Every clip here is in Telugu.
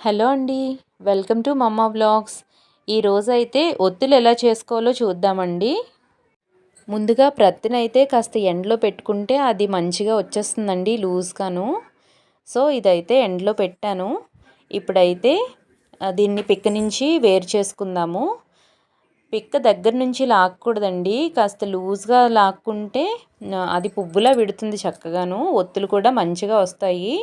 హలో అండి. వెల్కమ్ టు మమ్మా వ్లాగ్స్. ఈరోజైతే ఒత్తులు ఎలా చేసుకోవాలో చూద్దామండి. ముందుగా ప్రత్తినైతే కాస్త ఎండలో పెట్టుకుంటే అది మంచిగా వచ్చేస్తుందండి లూజ్గాను. సో ఇదైతే ఎండలో పెట్టాను. ఇప్పుడైతే దీన్ని పిక్క నుంచి వేరు చేసుకుందాము. పిక్క దగ్గర నుంచి లాక్కూడదండి, కాస్త లూజ్గా లాక్కుంటే అది పువ్వులా విడుతుంది చక్కగాను. ఒత్తులు కూడా మంచిగా వస్తాయి.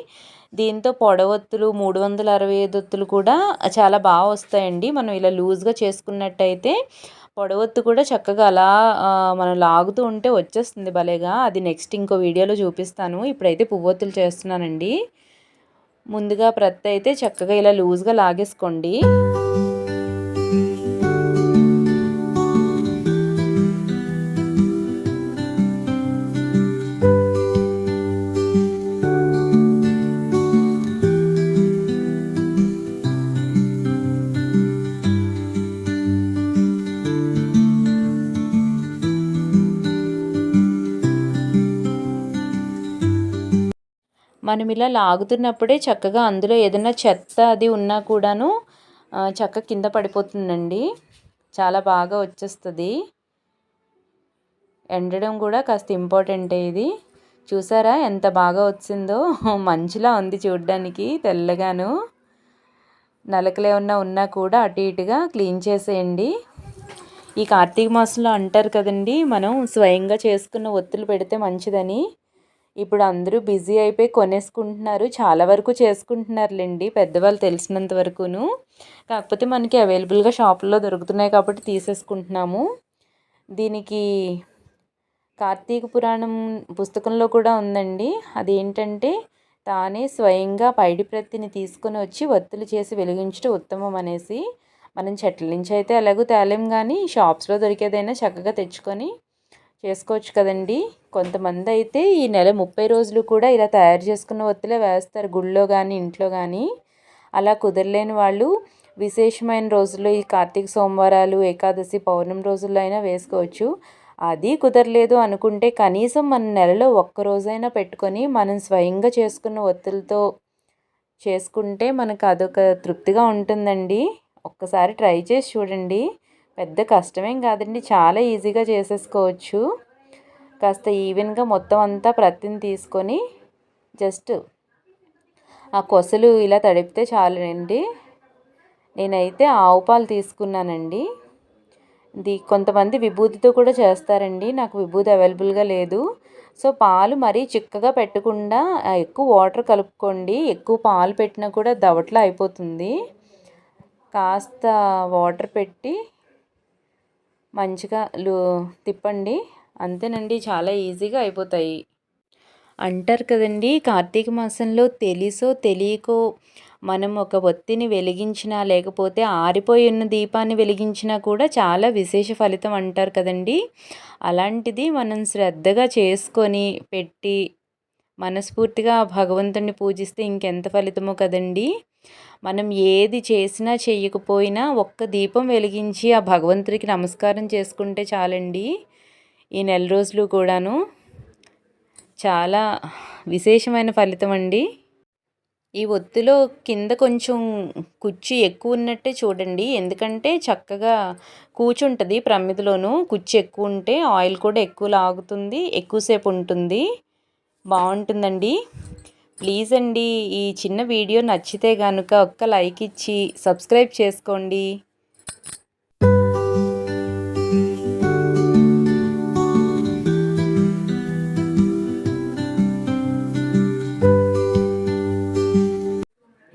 దీంతో పొడవొత్తులు 365 ఒత్తులు కూడా చాలా బాగా వస్తాయండి. మనం ఇలా లూజ్గా చేసుకున్నట్టయితే పొడవొత్తు కూడా చక్కగా అలా మనం లాగుతూ ఉంటే వచ్చేస్తుంది భలేగా. అది నెక్స్ట్ ఇంకో వీడియోలో చూపిస్తాను. ఇప్పుడైతే పువ్వొత్తులు చేస్తున్నానండి. ముందుగా ప్రత్తి అయితే చక్కగా ఇలా లూజ్గా లాగేసుకోండి. మనం ఇలా లాగుతున్నప్పుడే చక్కగా అందులో ఏదైనా చెత్త అది ఉన్నా కూడాను చక్కగా కింద పడిపోతుందండి. చాలా బాగా వచ్చేస్తుంది. ఎండడం కూడా కాస్త ఇంపార్టెంటే ఇది. చూసారా ఎంత బాగా వచ్చిందో. మంచులా ఉంది చూడ్డానికి, తెల్లగాను. నలకలు ఏమన్నా ఉన్నా కూడా అటు ఇటుగా క్లీన్ చేసేయండి. ఈ కార్తీక మాసంలో అంటారు కదండి, మనం స్వయంగా చేసుకున్న ఒత్తులు పెడితే మంచిదని. ఇప్పుడు అందరూ బిజీ అయిపోయి కొనేసుకుంటున్నారు. చాలా వరకు చేసుకుంటున్నారులేండి పెద్దవాళ్ళు తెలిసినంత వరకును. కాకపోతే మనకి అవైలబుల్గా షాపుల్లో దొరుకుతున్నాయి కాబట్టి తీసేసుకుంటున్నాము. దీనికి కార్తీక పురాణం పుస్తకంలో కూడా ఉందండి. అదేంటంటే తానే స్వయంగా పైడి ప్రత్తిని తీసుకొని వచ్చి ఒత్తులు చేసి వెలిగించడం ఉత్తమం అనేసి. మనం చెట్ల నుంచి అయితే ఎలాగో తేలేం, కానీ షాప్స్లో దొరికేదైనా చక్కగా తెచ్చుకొని చేసుకోవచ్చు కదండి. కొంతమంది అయితే ఈ నెల 30 రోజులు కూడా ఇలా తయారు చేసుకున్న ఒత్తులే వేస్తారు, గుళ్ళో కానీ ఇంట్లో కానీ. అలా కుదరలేని వాళ్ళు విశేషమైన రోజుల్లో ఈ కార్తీక సోమవారాలు, ఏకాదశి, పౌర్ణమి రోజుల్లో అయినా వేసుకోవచ్చు. అది కుదరలేదు అనుకుంటే కనీసం మన నెలలో ఒక్కరోజైనా పెట్టుకొని మనం స్వయంగా చేసుకున్న ఒత్తులతో చేసుకుంటే మనకు అదొక తృప్తిగా ఉంటుందండి. ఒక్కసారి ట్రై చేసి చూడండి. పెద్ద కష్టమేం కాదండి, చాలా ఈజీగా చేసేసుకోవచ్చు. కాస్త ఈవెన్గా మొత్తం అంతా ప్రత్తిని తీసుకొని జస్ట్ ఆ కొసలు ఇలా తడిపితే చాలండి. నేనైతే ఆవు పాలు తీసుకున్నానండి. కొంతమంది విభూతితో కూడా చేస్తారండి. నాకు విభూతి అవైలబుల్గా లేదు. సో పాలు మరీ చిక్కగా పెట్టకుండా ఎక్కువ వాటర్ కలుపుకోండి. ఎక్కువ పాలు పెట్టినా కూడా దవట్లా అయిపోతుంది. కాస్త వాటర్ పెట్టి మంచిగా తిప్పండి. అంతేనండి, చాలా ఈజీగా అయిపోతాయి. అంటారు కదండి, కార్తీక మాసంలో తెలిసో తెలియకో మనం ఒక ఒత్తిని వెలిగించినా లేకపోతే ఆరిపోయి ఉన్న దీపాన్ని వెలిగించినా కూడా చాలా విశేష ఫలితం అంటారు కదండి. అలాంటిది మనం శ్రద్ధగా చేసుకొని పెట్టి మనస్ఫూర్తిగా భగవంతుడిని పూజిస్తే ఇంకెంత ఫలితమో కదండి. మనం ఏది చేసినా చెయ్యకపోయినా ఒక్క దీపం వెలిగించి ఆ భగవంతుడికి నమస్కారం చేసుకుంటే చాలండి. ఈ నెల రోజులు కూడాను చాలా విశేషమైన ఫలితం అండి. ఈ ఒత్తిలో కింద కొంచెం కుచ్చి ఎక్కువ ఉన్నట్టే చూడండి, ఎందుకంటే చక్కగా కూర్చుంటుంది ప్రమిదలోను. కుచ్చి ఎక్కువ ఉంటే ఆయిల్ కూడా ఎక్కువ లాగుతుంది, ఎక్కువసేపు ఉంటుంది, బాగుంటుందండి. ప్లీజ్ అండి, ఈ చిన్న వీడియో నచ్చితే కనుక ఒక్క లైక్ ఇచ్చి సబ్స్క్రైబ్ చేసుకోండి.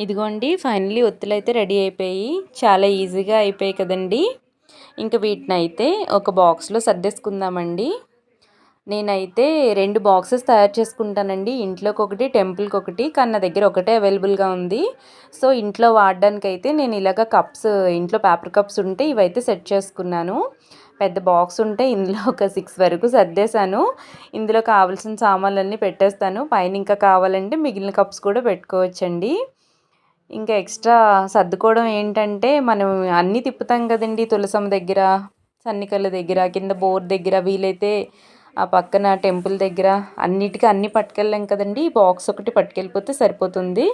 ఇదిగోండి, ఫైనల్లీ ఒత్తులు అయితే రెడీ అయిపోయి చాలా ఈజీగా అయిపోయాయి కదండి. ఇంకా వీటిని అయితే ఒక బాక్స్లో సర్దేసుకుందామండి. నేనైతే 2 బాక్సెస్ తయారు చేసుకుంటానండి. ఇంట్లోకి ఒకటి, టెంపుల్కి ఒకటి. కానీ నా దగ్గర ఒకటే అవైలబుల్గా ఉంది. సో ఇంట్లో వాడడానికైతే నేను ఇలాగ కప్స్, ఇంట్లో పేపర్ కప్స్ ఉంటే ఇవైతే సెట్ చేసుకున్నాను. పెద్ద బాక్స్ ఉంటే ఇందులో ఒక 6 వరకు సర్దేశాను. ఇందులో కావాల్సిన సామాన్లన్నీ పెట్టేస్తాను. పైన ఇంకా కావాలంటే మిగిలిన కప్స్ కూడా పెట్టుకోవచ్చండి. ఇంకా ఎక్స్ట్రా సర్దుకోవడం ఏంటంటే, మనం అన్నీ తిప్పుతాం కదండి, తులసమ్మ దగ్గర, సన్నికల దగ్గర, కింద బోర్ దగ్గర, వీలైతే ఆ పక్కన టెంపుల్ దగ్గర అన్నిటికీ అన్నీ పట్టుకెళ్ళాం కదండి. ఈ బాక్స్ ఒకటి పట్టుకెళ్ళిపోతే సరిపోతుంది.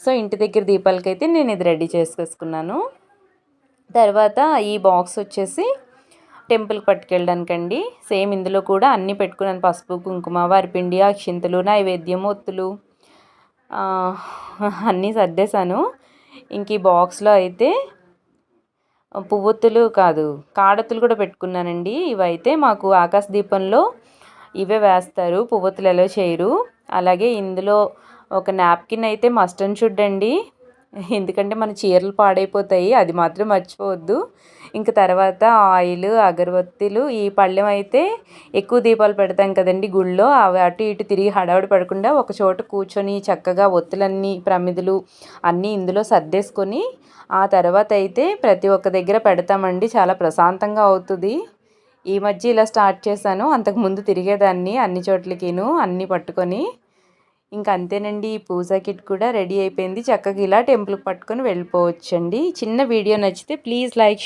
సో ఇంటి దగ్గర దీపాలకైతే నేను ఇది రెడీ చేసుకున్నాను. తర్వాత ఈ బాక్స్ వచ్చేసి టెంపుల్కి పట్టుకెళ్ళడానికండి. సేమ్ ఇందులో కూడా అన్నీ పెట్టుకున్నాను. పసుపు, కుంకుమ, వరిపిండి, అక్షింతలు, నైవేద్యం, ఒత్తులు అన్నీ సర్దేశాను. ఇంక ఈ బాక్స్లో అయితే పువ్వొత్తులు కాదు, కాడొత్తులు కూడా పెట్టుకున్నానండి. ఇవైతే మాకు ఆకాశ దీపంలో ఇవే వేస్తారు, పువ్వొత్తులు ఎలా చేయరు. అలాగే ఇందులో ఒక నాప్కిన్ అయితే మస్ట్ అండ్ షుడ్ అండి, ఎందుకంటే మన చీరలు పాడైపోతాయి, అది మాత్రం మర్చిపోవద్దు. ఇంక తర్వాత ఆయిల్, అగరబత్తీలు, ఈ పళ్ళెం అయితే ఎక్కువ దీపాలు పెడతాం కదండి గుళ్ళో, అవి అటు ఇటు తిరిగి హడావుడి పడకుండా ఒక చోట కూర్చొని చక్కగా ఒత్తులన్నీ, ప్రమిదలు అన్నీ ఇందులో సర్దేసుకొని ఆ తర్వాత అయితే ప్రతి ఒక్క దగ్గర పెడతామండి. చాలా ప్రశాంతంగా అవుతుంది. ఈ మధ్య ఇలా స్టార్ట్ చేశాను, అంతకుముందు తిరిగేదాన్ని అన్ని చోట్లకిను అన్నీ పట్టుకొని. ఇంకా అంతేనండి, ఈ పూజా కిట్ కూడా రెడీ అయిపోయింది. చక్కగా ఇలా టెంపుల్కి పట్టుకొని వెళ్ళిపోవచ్చండి. చిన్న వీడియో నచ్చితే ప్లీజ్ లైక్,